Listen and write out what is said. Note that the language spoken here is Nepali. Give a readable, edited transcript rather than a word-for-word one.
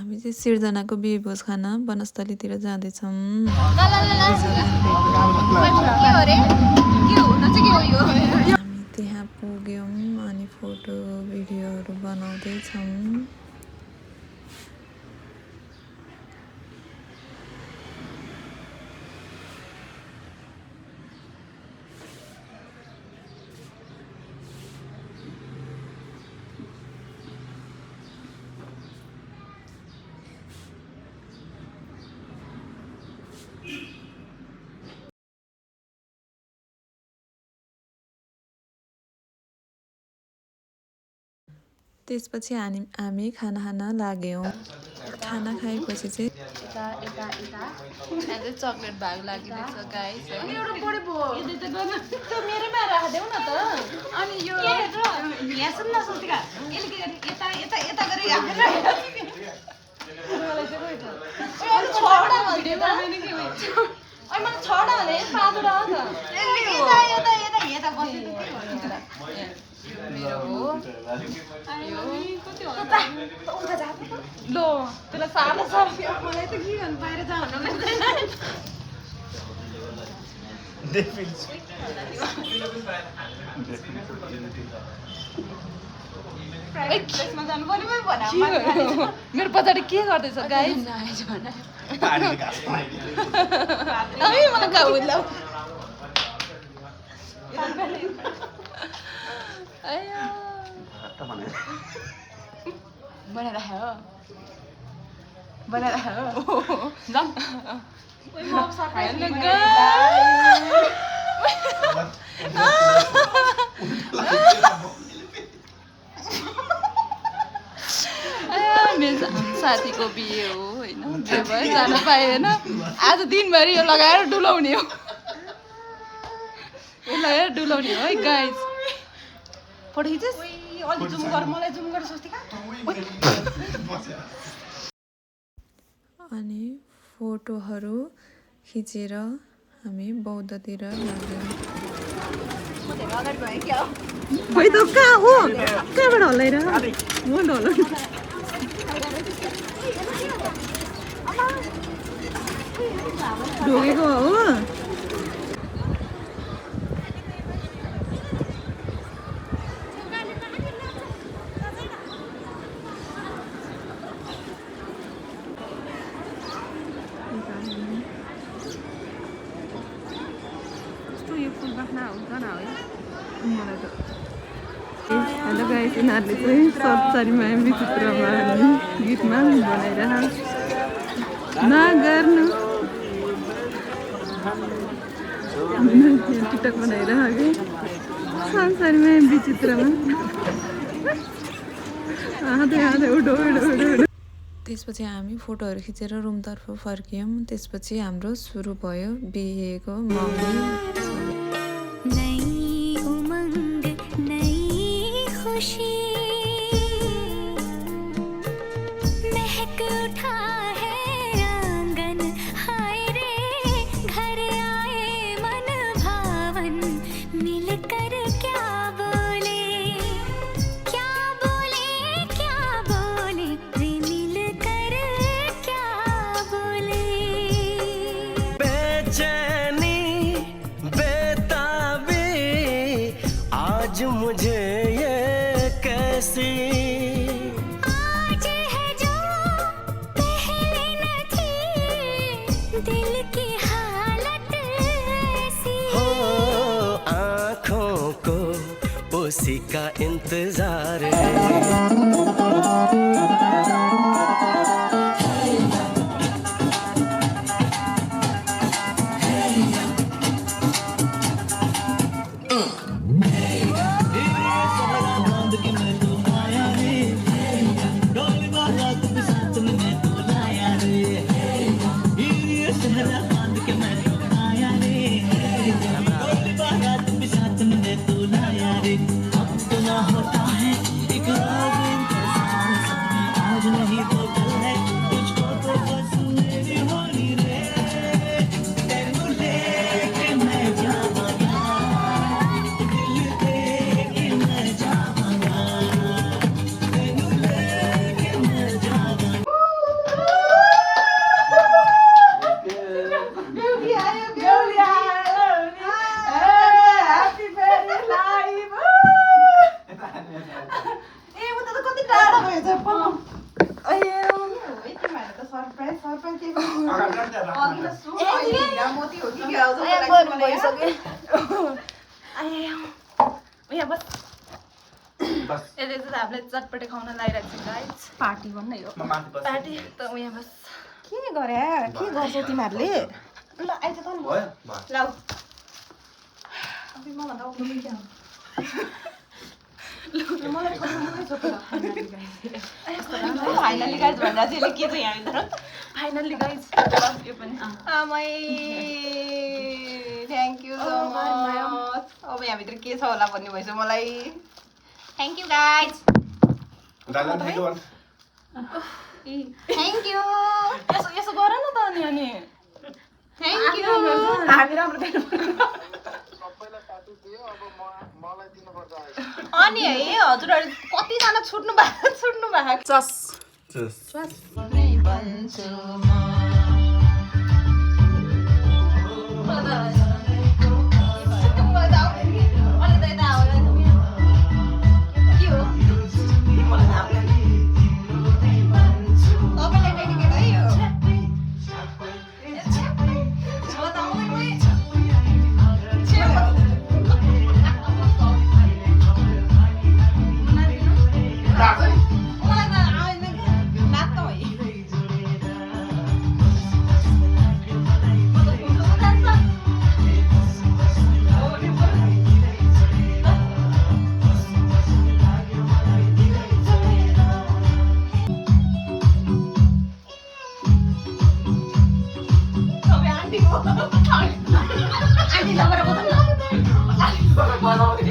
हामी चाहिँ सिर्जनाको बिहे भोज खान वनस्थलीतिर जाँदैछौँ। हामी त्यहाँ पुग्यौँ अनि फोटो भिडियोहरू बनाउँदैछौँ। त्यसपछि हामी खाना खान लाग्यौँ। खाना खाएपछि चाहिँ चक्लेट भाग लागिरहेछ गाइस। मेरो पछाडि के गर्दैछ गाइस? मेरो साथीको बिहे हो होइन, बिहे भयो जान पाएन। आज दिनभरि यो लगाएर डुलाउने हो, यो लगाएर डुलाउने हो है गाइस। फोटो खिचेस? अनि फोटोहरू खिचेर हामी बौद्धतिर लाग्यौँ। खोइ त कहाँ हो, कहाँबाट हल्लाएर म ढल ढोगेको हो। हेलो गाइस, यिनीहरूले चाहिँ सत्सरी माया विचित्रमा गीतमा बनाइरह नगर्नु टिकटक बनाइरह कि संसारी माया विचित्रमा उडो। त्यसपछि हामी फोटोहरू खिचेर रुमतर्फ फर्क्यौँ। त्यसपछि हाम्रो सुरु भयो बिहेको मगनी। महक उठा है आंगन, हाय रे घर आए मन भावन, मिलकर क्या बोले क्या बोले क्या बोले, वे मिलकर क्या बोले। बेचैनी बेताबी आज मुझे ये कैसी, आज है जो पहले न थी, दिल की हालत ऐसी हो आँखों को उसी का इंतजार है। होता है एक यसले चाहिँ हामीले चटपटे खाउन लागिरहेको छ गाइस पार्टी भन्ने हो पार्टी त यहाँ बस के गरे के गर्छौ तिमीहरूले ल आइज त ल लाउ फाइनली गाइस भन्दा चाहिँ यसले के छ यहाँभित्र फाइनली गाइस यो पनि आमै थ्याङ्क यू सो मच अब यहाँभित्र के छ होला भन्ने भइसक्यो मलाई thank you guys thank you यसो यसो गर न त अनि थ्याङ्क यू हामी राम्रो दिनु अनि है हजुरहरू कतिजना छुट्नु भएको चस आन्टी